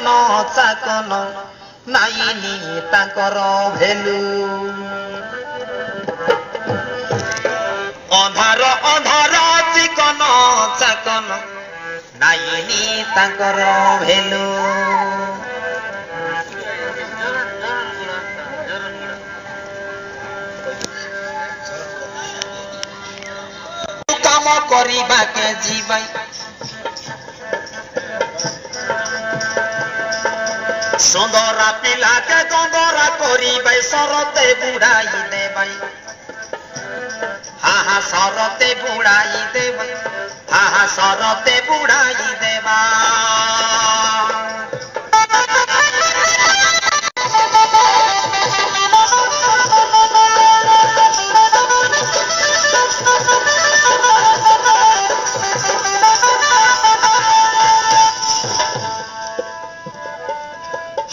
chicken ଚାକନ nine ତାଙ୍କର value ଅନ୍ଧାର ଅନ୍ଧାର ଚିକନ ଚାକନ ନାଇନି ତାଙ୍କର ଭେଲୁ କାମ କରିବା କେ ଯିବାଇ ସୁନ୍ଦରା ପିଲା କେ ଗଙ୍ଗରା କରିବାଇ ସରତେ ବୁଢାଇ ଦେବାଇ हा सरते बुढ़ाई देवा हा सरते बुढ़ाई देवा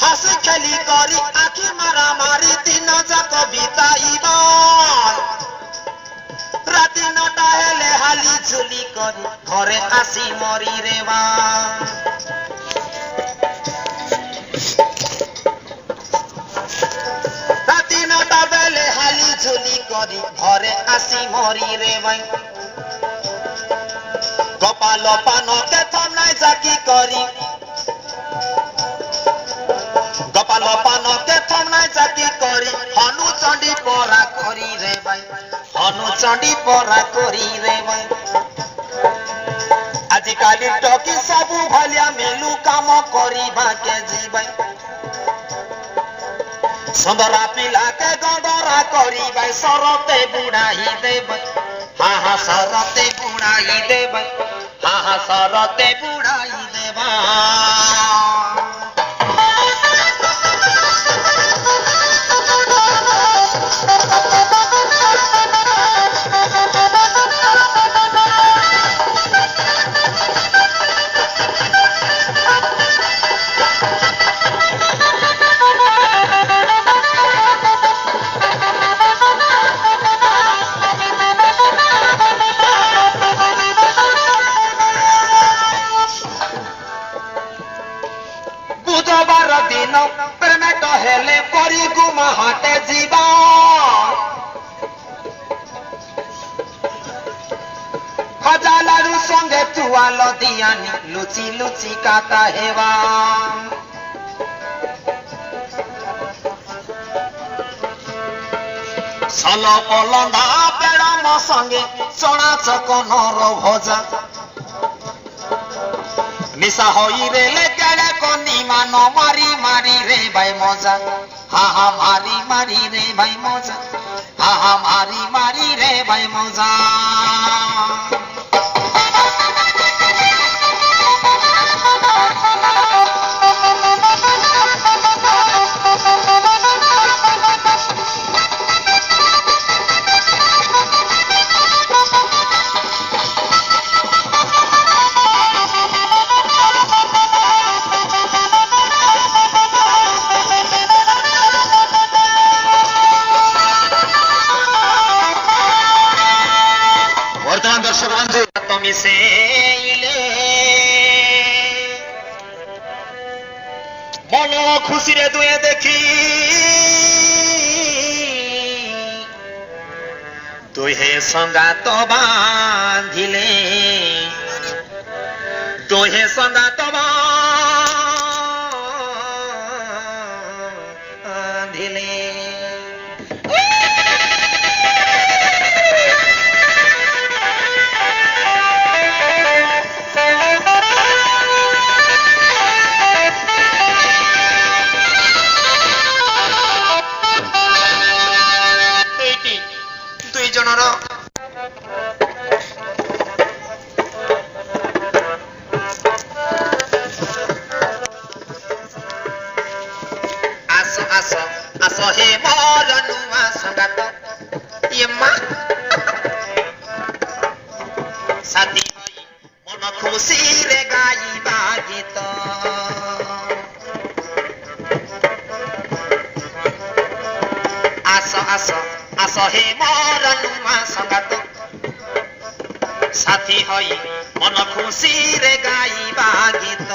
हसी खेली करी आखि मारा मारी दिन जाक बिताइबा राति नटा हेले हाली झुली करी घरे आसी मरी रेवा राति नटा बेले हाली झुली करी घरे आसी मरी रेवा कपाल पान के थमनाय जाकी करी कपाल पान के थमनाय जाकी करी हनु चंडी परा करी रे भाई हनु चंडी परा करी रे भाई आजिकाली टकी सबु भलिया मेलू काम करिबा के जीवाई सुंदरा पिला के गंदरा करिबा सरते बुढ़ाई देबै हा सरते बुढ़ाई देबै हा सरते बुढ़ाई देबै हाटे जीवा खजालारू संगे चुआल दियानी लुची लुची काता हेवा सल पलंदा पेड़ा म संगे चना चकनर भजा निशा होई रे ले केड़े कोनी मान मारी मारी रे भाई मजा हा मारी मारी रे भाई मजा हा मारी मारी रे भाई मजा मन खुशी रे दुए देखी दुहे संगात बांधिले दुहे संगात बांधिले जनर आस आस आस हे मोर नुआ संगात ये मां साथी मन खुशी रे गाइबा गीत आस आस आस हे मोर नुआ संगात साथी होई मन खुशी रे गाइबा गीत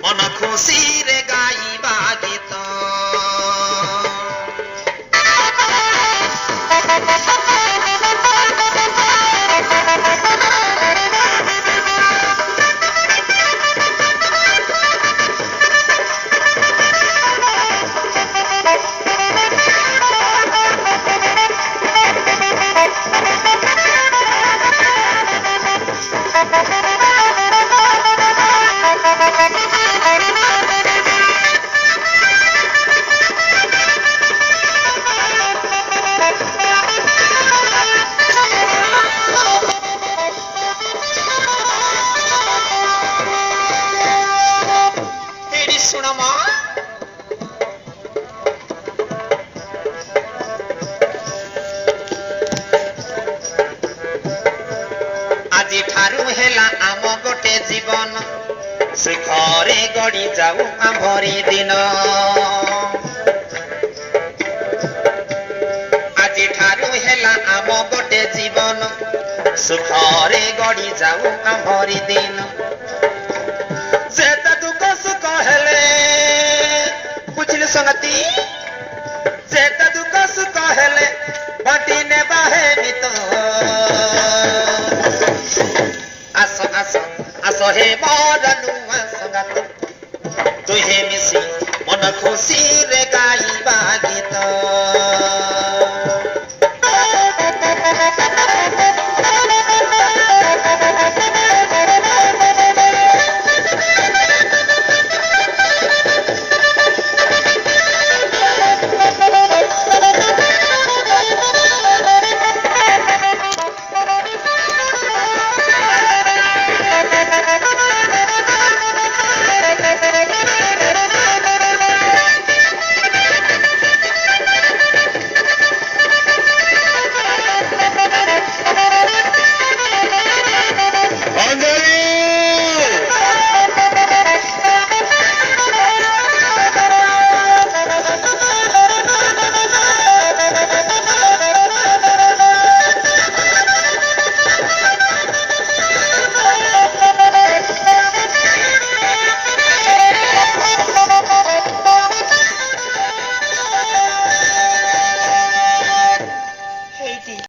मन खुशी रे गाइबा गीत जीवन सुखरे गड़ी जाऊ आम्भरी दिन आज ठारू हेला आम गोटे जीवन सुखरे गड़ी जाऊ आम्भरी दिन जेता दुख सुख हेले बुझिल संगति जेता दुख सुख हेले बाटी नेबा हे मित आस आस आसो हे मरनु संगत तुहे मिसी मन खुशी रे गाई